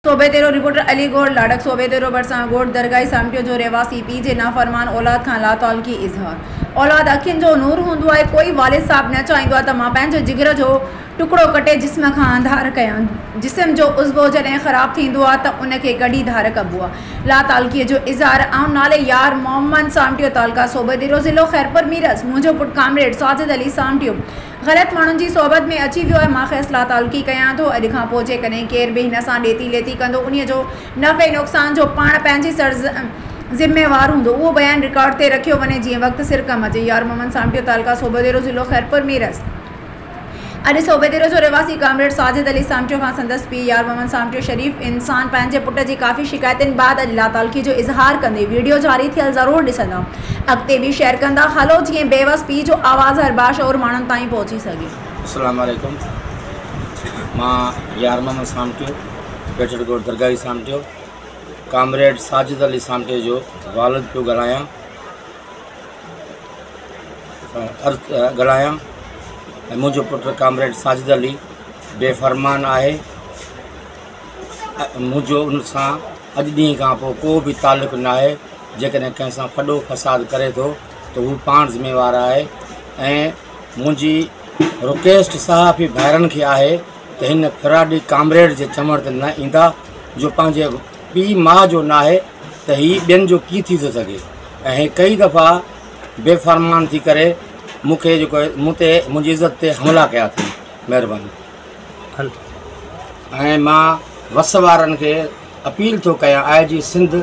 सोबेदेरो reporter Ali गोड़ लाडक सोबेदेरो बरसा गोड़ दरगाही सामटियो जो रहवासी पी जे नाफरमान औलाद खां लातौल की इज़हार। औलाद अखियुनि जो नूर हूंदो आहे। कोई वालिद साहब न चाहींदो आहे त मां पंहिंजे जिगर जो टुकड़ो कटे जिस्म खां अंधार कयां। जिस्म जो उज़्वो जॾहिं ख़राब थींदो आहे त उनखे कढी धार कबो आहे। लातालकीअ जो इज़हार आऊं नाले यार मोहम्मद सामटियो तालका सोबेदेरो ज़िलो खैरपुर मीरस मुंहिंजो पुटु कामरेड साजिद अली सामटियो ग़लति माण्हुनि जी सोबत में अची वियो आहे। मां खेसि लातालकी कयां थो। अॼु खां पोइ जेकॾहिं केर बि हिन सां ॾेती लेती कंदो उन जो नफ़े नुक़सान जो पाण पंहिंजी ज़िम्मेवार हूंदो। उहो बयानु रिकॉर्ड ते रखियो वञे जीअं वक़्तु सिर कमु अचे। यार मोहम्मद सामटियो तालका सोबेदेरो ज़िलो खैरपुर मीरस। अॼु सोबेदेरो जो रहवासी कामरेड साजिद अली सामटियो खां संदसि पीउ यार मोहम्मद सामटियो शरीफ़ इंसान पंहिंजे पुट जी काफ़ी शिकायतुनि बाद अॼु लातालकी जो इज़हार कंदे वीडियो जारी थियल ज़रूरु ॾिसंदा, अॻिते बि शेयर कंदा। हलो जीअं बेवस पीउ जो आवाज़ हर बाशऊर माण्हुनि ताईं पहुची सघे। अस्सलाम वालेकुम। मां यार मोहम्मद सामटियो बेचड़गोड़ दरगाही सामटियो कामरेड साजिद अली सामटियो जो वालिद पियो ॻाल्हायां। मुझो पुट कामरेड साजिद अली बेफ़रमान आहे। मुझो उन सां अॼु ॾींहं खां पोइ को बि तालुक़ न आहे। जेकॾहिं कंहिं सां फॾो फसाद करे थो त हू पाण ज़िम्मेवार आहे। ऐं मुंहिंजी रिक्वेस्ट सहाफ़ी भाइरनि खे आहे त हिन फिराडी कामरेड जे चमड़ ते न ईंदा जो पंहिंजे पीउ माउ जो न आहे त हीउ ॿियनि जो कीअं थी थो सघे। ऐं कई दफ़ा बेफ़रमान थी करे मूंखे जेको मूं ते मुंहिंजी इज़त ते हमला कया अथई। महिरबानी। ऐं मां वस वारनि खे अपील थो कयां IG सिंध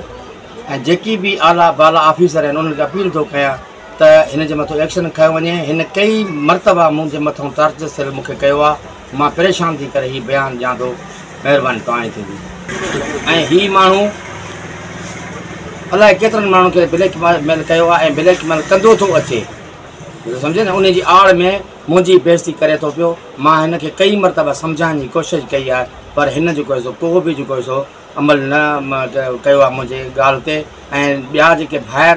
ऐं जेकी बि आला बाला ऑफिसर आहिनि उन्हनि खे अपील थो कयां त हिन जे मथां एक्शन खयो वञे। हिन कई मरतबा मुंहिंजे मथां तर्ज थियल मूंखे कयो आहे। मां परेशान थी करे हीउ बयानु ॾियां थो। महिरबानी तव्हांजी थींदी। ऐं हीउ माण्हू अलाए केतिरनि माण्हुनि खे ब्लैकमेल कयो आहे ऐं ब्लैकमेल कंदो थो अचे। सम्झे न, उन जी आड़ में मुंहिंजी बेइज़ती करे थो पियो। मां हिन खे कई मरतबा सम्झाइण जी कोशिशि कई आहे पर हिन जेको आहे को बि जेको आहे अमल न कयो आहे मुंहिंजे ॻाल्हि ते। ऐं ॿिया जेके ॿाहिरि